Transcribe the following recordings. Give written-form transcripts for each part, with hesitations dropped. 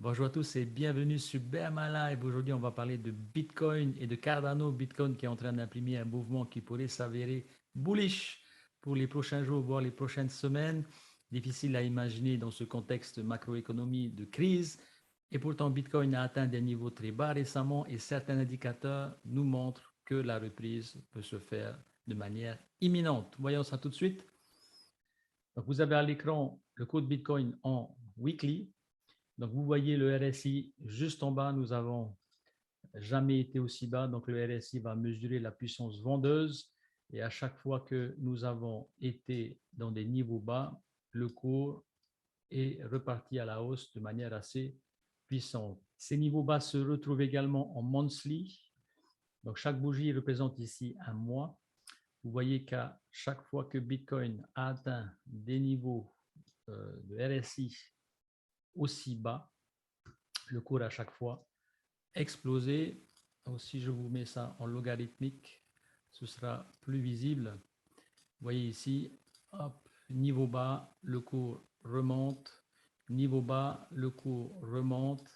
Bonjour à tous et bienvenue sur BMA Live. Aujourd'hui, on va parler de Bitcoin et de Cardano. Bitcoin qui est en train d'imprimer un mouvement qui pourrait s'avérer bullish pour les prochains jours, voire les prochaines semaines. Difficile à imaginer dans ce contexte macroéconomie de crise. Et pourtant, Bitcoin a atteint des niveaux très bas récemment et certains indicateurs nous montrent que la reprise peut se faire de manière imminente. Voyons ça tout de suite. Donc, vous avez à l'écran le cours de Bitcoin en weekly. Donc, vous voyez le RSI juste en bas, nous avons jamais été aussi bas. Donc, le RSI va mesurer la puissance vendeuse. Et à chaque fois que nous avons été dans des niveaux bas, le cours est reparti à la hausse de manière assez puissante. Ces niveaux bas se retrouvent également en monthly. Donc, chaque bougie représente ici un mois. Vous voyez qu'à chaque fois que Bitcoin a atteint des niveaux de RSI aussi bas, le cours à chaque fois explosé. Donc, si je vous mets ça en logarithmique, ce sera plus visible. Vous voyez ici, hop, niveau bas, le cours remonte, niveau bas, le cours remonte,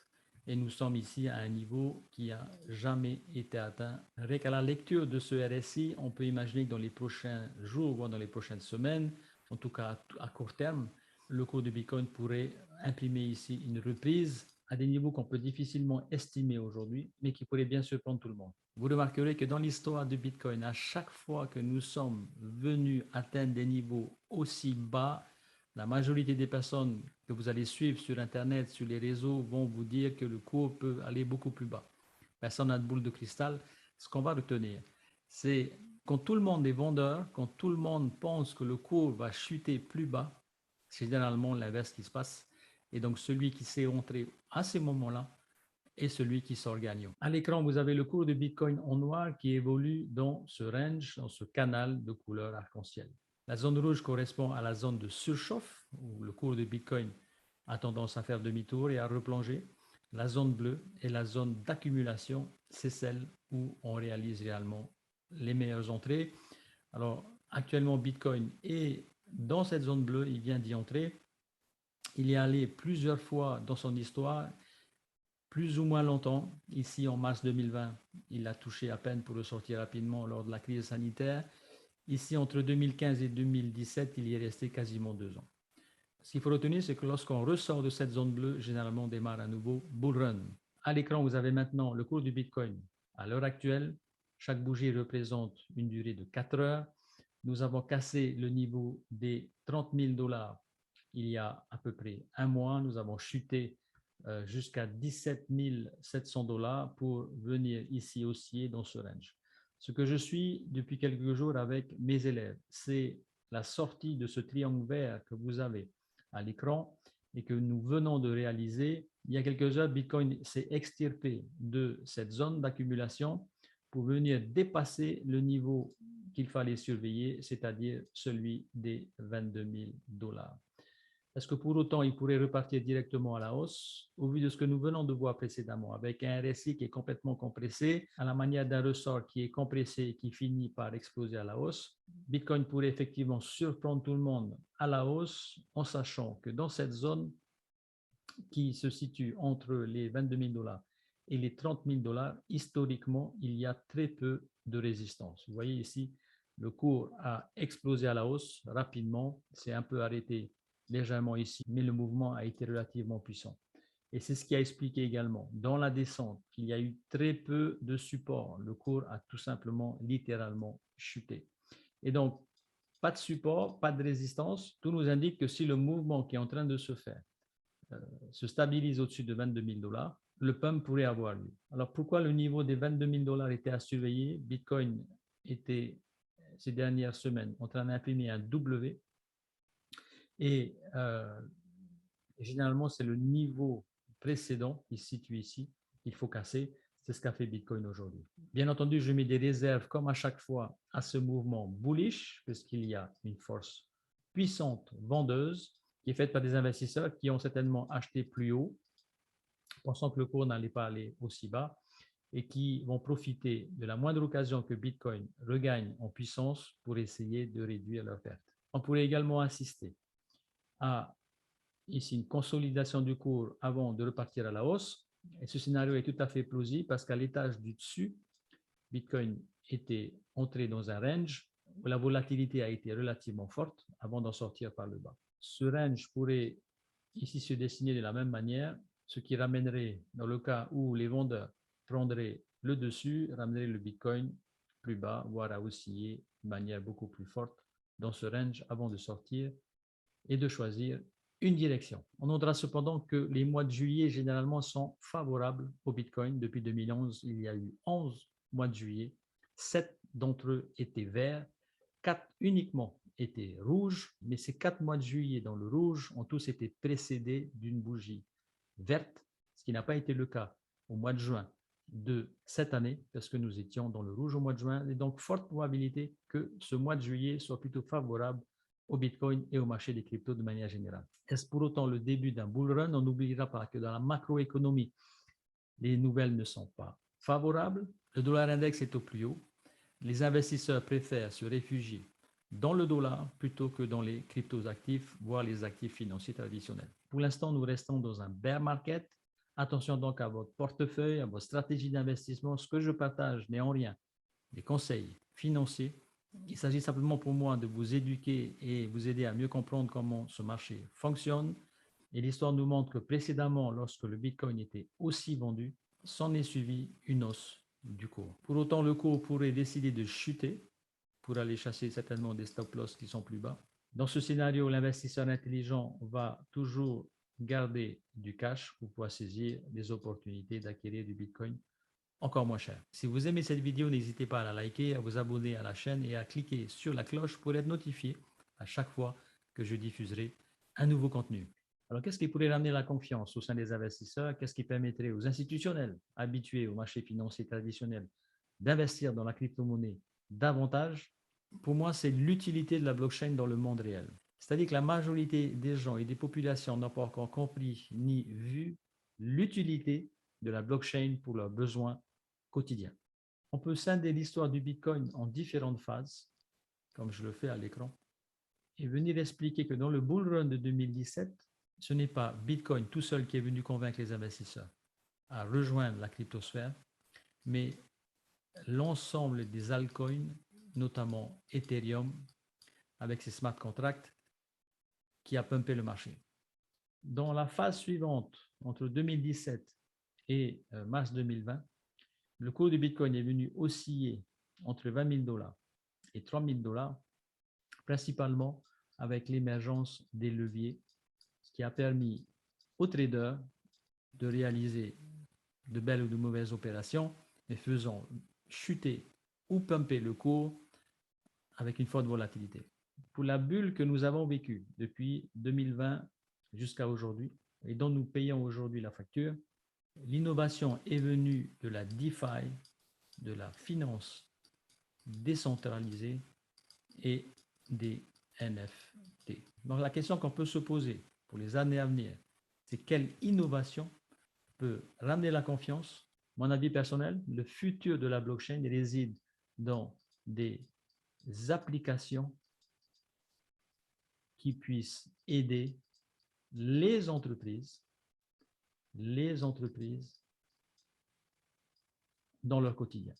et nous sommes ici à un niveau qui n'a jamais été atteint. Avec la lecture de ce RSI, on peut imaginer que dans les prochains jours, voire dans les prochaines semaines, en tout cas à court terme, le cours de Bitcoin pourrait imprimer ici une reprise à des niveaux qu'on peut difficilement estimer aujourd'hui, mais qui pourraient bien surprendre tout le monde. Vous remarquerez que dans l'histoire de Bitcoin, à chaque fois que nous sommes venus atteindre des niveaux aussi bas, la majorité des personnes que vous allez suivre sur Internet, sur les réseaux, vont vous dire que le cours peut aller beaucoup plus bas. Personne n'a de boule de cristal. Ce qu'on va retenir, c'est quand tout le monde est vendeur, quand tout le monde pense que le cours va chuter plus bas, c'est généralement l'inverse qui se passe. Et donc, celui qui sait rentrer à ces moments-là est celui qui sort gagnant. À l'écran, vous avez le cours de Bitcoin en noir qui évolue dans ce range, dans ce canal de couleur arc-en-ciel. La zone rouge correspond à la zone de surchauffe, où le cours de Bitcoin a tendance à faire demi-tour et à replonger. La zone bleue est la zone d'accumulation, c'est celle où on réalise réellement les meilleures entrées. Alors, actuellement, Bitcoin est dans cette zone bleue, il vient d'y entrer. Il est allé plusieurs fois dans son histoire, plus ou moins longtemps. Ici, en mars 2020, il a touché à peine pour ressortir rapidement lors de la crise sanitaire. Ici, entre 2015 et 2017, il y est resté quasiment 2 ans. Ce qu'il faut retenir, c'est que lorsqu'on ressort de cette zone bleue, généralement, on démarre un nouveau bull run. À l'écran, vous avez maintenant le cours du Bitcoin. À l'heure actuelle, chaque bougie représente une durée de 4 heures. Nous avons cassé le niveau des 30 000 dollars il y a à peu près un mois. Nous avons chuté jusqu'à 17 700 dollars pour venir ici osciller dans ce range. Ce que je suis depuis quelques jours avec mes élèves, c'est la sortie de ce triangle vert que vous avez à l'écran et que nous venons de réaliser. Il y a quelques heures, Bitcoin s'est extirpé de cette zone d'accumulation pour venir dépasser le niveau qu'il fallait surveiller, c'est-à-dire celui des 22 000 dollars. Est-ce que pour autant, il pourrait repartir directement à la hausse? Au vu de ce que nous venons de voir précédemment, avec un RSI qui est complètement compressé, à la manière d'un ressort qui est compressé et qui finit par exploser à la hausse, Bitcoin pourrait effectivement surprendre tout le monde à la hausse, en sachant que dans cette zone qui se situe entre les 22 000 dollars et les 30 000 dollars, historiquement, il y a très peu de résistance. Vous voyez ici, le cours a explosé à la hausse rapidement, c'est un peu arrêté légèrement ici, mais le mouvement a été relativement puissant. Et c'est ce qui a expliqué également, dans la descente, qu'il y a eu très peu de support. Le cours a tout simplement, littéralement chuté. Et donc, pas de support, pas de résistance. Tout nous indique que si le mouvement qui est en train de se faire se stabilise au-dessus de 22 000 dollars, le pump pourrait avoir lieu. Alors, pourquoi le niveau des 22 000 dollars était à surveiller? Bitcoin était, ces dernières semaines, en train d'imprimer un W. Et généralement, c'est le niveau précédent qui se situe ici qu'il faut casser. C'est ce qu'a fait Bitcoin aujourd'hui. Bien entendu, je mets des réserves, comme à chaque fois, à ce mouvement bullish, puisqu'il y a une force puissante vendeuse qui est faite par des investisseurs qui ont certainement acheté plus haut, pensant que le cours n'allait pas aller aussi bas, et qui vont profiter de la moindre occasion que Bitcoin regagne en puissance pour essayer de réduire leurs pertes. On pourrait également assister à ici une consolidation du cours avant de repartir à la hausse. Et ce scénario est tout à fait plausible parce qu'à l'étage du dessus, Bitcoin était entré dans un range où la volatilité a été relativement forte avant d'en sortir par le bas. Ce range pourrait ici se dessiner de la même manière, ce qui ramènerait, dans le cas où les vendeurs prendraient le dessus, ramènerait le Bitcoin plus bas, voire à osciller de manière beaucoup plus forte dans ce range avant de sortir et de choisir une direction. On notera cependant que les mois de juillet généralement sont favorables au Bitcoin. Depuis 2011, il y a eu 11 mois de juillet. 7 d'entre eux étaient verts, 4 uniquement étaient rouges, mais ces 4 mois de juillet dans le rouge ont tous été précédés d'une bougie verte, ce qui n'a pas été le cas au mois de juin de cette année, parce que nous étions dans le rouge au mois de juin, et donc forte probabilité que ce mois de juillet soit plutôt favorable au Bitcoin et au marché des cryptos de manière générale. Est-ce pour autant le début d'un bull run? On n'oubliera pas que dans la macroéconomie, les nouvelles ne sont pas favorables. Le dollar index est au plus haut. Les investisseurs préfèrent se réfugier dans le dollar plutôt que dans les cryptos actifs, voire les actifs financiers traditionnels. Pour l'instant, nous restons dans un bear market. Attention donc à votre portefeuille, à votre stratégie d'investissement. Ce que je partage n'est en rien des conseils financiers. Il s'agit simplement pour moi de vous éduquer et vous aider à mieux comprendre comment ce marché fonctionne. Et l'histoire nous montre que précédemment, lorsque le Bitcoin était aussi vendu, s'en est suivi une hausse du cours. Pour autant, le cours pourrait décider de chuter pour aller chasser certainement des stop-loss qui sont plus bas. Dans ce scénario, l'investisseur intelligent va toujours garder du cash pour pouvoir saisir des opportunités d'acquérir du Bitcoin encore moins cher. Si vous aimez cette vidéo, n'hésitez pas à la liker, à vous abonner à la chaîne et à cliquer sur la cloche pour être notifié à chaque fois que je diffuserai un nouveau contenu. Alors, qu'est-ce qui pourrait ramener la confiance au sein des investisseurs? Qu'est-ce qui permettrait aux institutionnels habitués au marché financier traditionnel d'investir dans la crypto-monnaie davantage? Pour moi, c'est l'utilité de la blockchain dans le monde réel. C'est-à-dire que la majorité des gens et des populations n'ont pas encore compris ni vu l'utilité de la blockchain pour leurs besoins quotidiens. On peut scinder l'histoire du Bitcoin en différentes phases, comme je le fais à l'écran, et venir expliquer que dans le bull run de 2017, ce n'est pas Bitcoin tout seul qui est venu convaincre les investisseurs à rejoindre la cryptosphère, mais l'ensemble des altcoins, notamment Ethereum, avec ses smart contracts, qui a pumpé le marché. Dans la phase suivante, entre 2017 et mars 2020, le cours du Bitcoin est venu osciller entre 20 000 $ et 3 000 $, principalement avec l'émergence des leviers, ce qui a permis aux traders de réaliser de belles ou de mauvaises opérations, mais faisant chuter ou pumper le cours avec une forte volatilité. Pour la bulle que nous avons vécue depuis 2020 jusqu'à aujourd'hui, et dont nous payons aujourd'hui la facture, l'innovation est venue de la DeFi, de la finance décentralisée et des NFT. Donc la question qu'on peut se poser pour les années à venir, c'est quelle innovation peut ramener la confiance? Mon avis personnel, le futur de la blockchain réside dans des applications qui puissent aider les entreprises dans leur quotidien.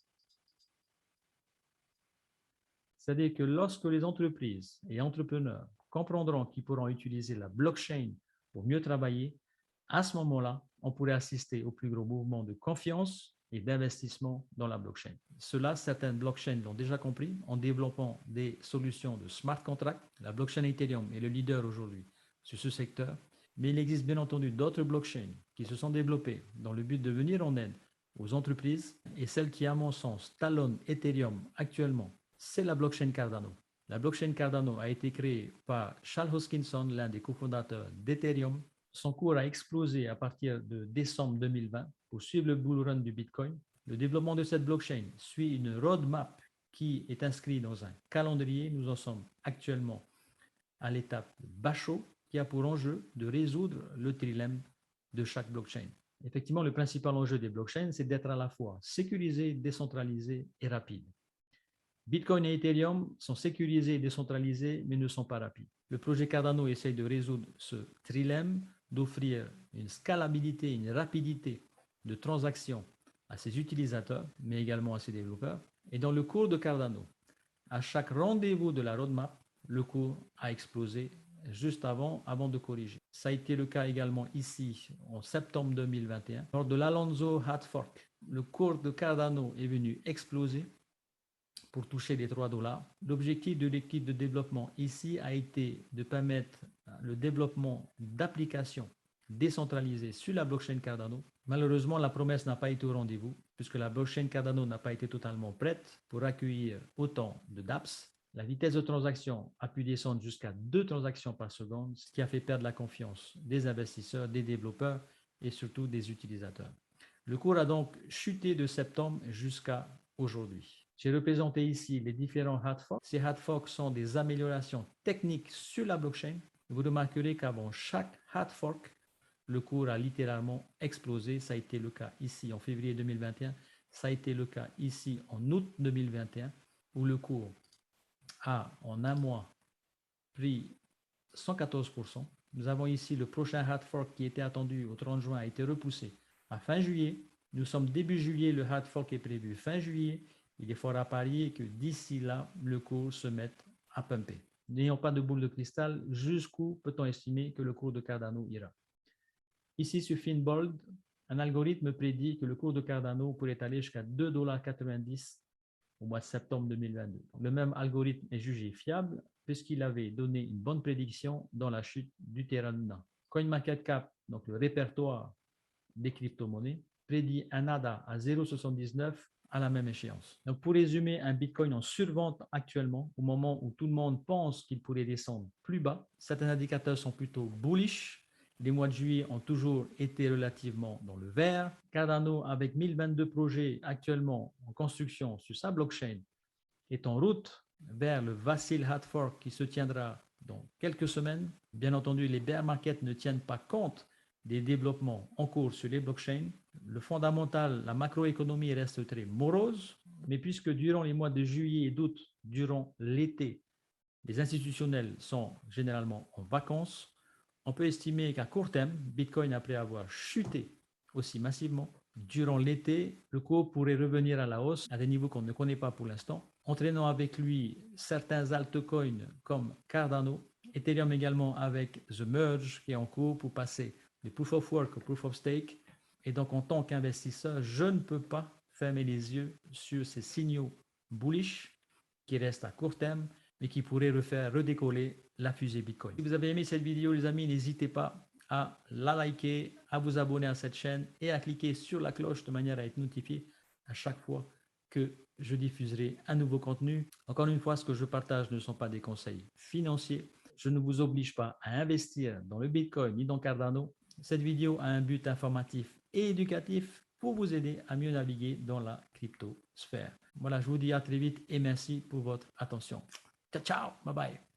C'est-à-dire que lorsque les entreprises et entrepreneurs comprendront qu'ils pourront utiliser la blockchain pour mieux travailler, à ce moment-là, on pourrait assister au plus gros mouvement de confiance et d'investissement dans la blockchain. Cela, certaines blockchains l'ont déjà compris en développant des solutions de smart contracts. La blockchain Ethereum est le leader aujourd'hui sur ce secteur, mais il existe bien entendu d'autres blockchains qui se sont développées dans le but de venir en aide aux entreprises, et celle qui, à mon sens, talonne Ethereum actuellement, c'est la blockchain Cardano. La blockchain Cardano a été créée par Charles Hoskinson, l'un des cofondateurs d'Ethereum. Son cours a explosé à partir de décembre 2020 pour suivre le bull run du Bitcoin. Le développement de cette blockchain suit une roadmap qui est inscrite dans un calendrier. Nous en sommes actuellement à l'étape de Basho, qui a pour enjeu de résoudre le trilemme de chaque blockchain. Effectivement, le principal enjeu des blockchains, c'est d'être à la fois sécurisé, décentralisé et rapide. Bitcoin et Ethereum sont sécurisés et décentralisés, mais ne sont pas rapides. Le projet Cardano essaye de résoudre ce trilemme, d'offrir une scalabilité, une rapidité de transaction à ses utilisateurs, mais également à ses développeurs. Et dans le cours de Cardano, à chaque rendez-vous de la roadmap, le cours a explosé juste avant de corriger. Ça a été le cas également ici en septembre 2021. Lors de l'Alonzo Hard Fork, le cours de Cardano est venu exploser pour toucher les 3 $. L'objectif de l'équipe de développement ici a été de permettre le développement d'applications décentralisées sur la blockchain Cardano. Malheureusement, la promesse n'a pas été au rendez-vous puisque la blockchain Cardano n'a pas été totalement prête pour accueillir autant de dApps. La vitesse de transaction a pu descendre jusqu'à 2 transactions par seconde, ce qui a fait perdre la confiance des investisseurs, des développeurs et surtout des utilisateurs. Le cours a donc chuté de septembre jusqu'à aujourd'hui. J'ai représenté ici les différents hard forks. Ces hard forks sont des améliorations techniques sur la blockchain. Vous remarquerez qu'avant chaque hard fork, le cours a littéralement explosé. Ça a été le cas ici en février 2021. Ça a été le cas ici en août 2021, où le cours a en un mois pris 114%. Nous avons ici le prochain hard fork qui était attendu au 30 juin a été repoussé à fin juillet. Nous sommes début juillet, le hard fork est prévu fin juillet. Il est fort à parier que d'ici là, le cours se mette à pumper. N'ayant pas de boule de cristal, jusqu'où peut-on estimer que le cours de Cardano ira? Ici sur Finbold, un algorithme prédit que le cours de Cardano pourrait aller jusqu'à 2,90 $ au mois de septembre 2022. Le même algorithme est jugé fiable puisqu'il avait donné une bonne prédiction dans la chute du Terra Luna. CoinMarketCap, donc le répertoire des crypto-monnaies, prédit un ADA à 0,79 à la même échéance. Donc pour résumer, un Bitcoin en survente actuellement, au moment où tout le monde pense qu'il pourrait descendre plus bas. Certains indicateurs sont plutôt bullish. Les mois de juillet ont toujours été relativement dans le vert. Cardano, avec 1022 projets actuellement en construction sur sa blockchain, est en route vers le Vasil Hard Fork qui se tiendra dans quelques semaines. Bien entendu, les bear markets ne tiennent pas compte des développements en cours sur les blockchains. Le fondamental, la macroéconomie reste très morose, mais puisque durant les mois de juillet et d'août, durant l'été, les institutionnels sont généralement en vacances, on peut estimer qu'à court terme, Bitcoin, après avoir chuté aussi massivement, durant l'été, le cours pourrait revenir à la hausse à des niveaux qu'on ne connaît pas pour l'instant, entraînant avec lui certains altcoins comme Cardano, Ethereum également avec The Merge qui est en cours pour passer de Proof of Work au Proof of Stake. Et donc, en tant qu'investisseur, je ne peux pas fermer les yeux sur ces signaux bullish qui restent à court terme, mais qui pourraient refaire redécoller la fusée Bitcoin. Si vous avez aimé cette vidéo, les amis, n'hésitez pas à la liker, à vous abonner à cette chaîne et à cliquer sur la cloche de manière à être notifié à chaque fois que je diffuserai un nouveau contenu. Encore une fois, ce que je partage ne sont pas des conseils financiers. Je ne vous oblige pas à investir dans le Bitcoin ni dans Cardano. Cette vidéo a un but informatif et éducatif pour vous aider à mieux naviguer dans la cryptosphère. Voilà, je vous dis à très vite et merci pour votre attention. Ciao, ciao, bye bye.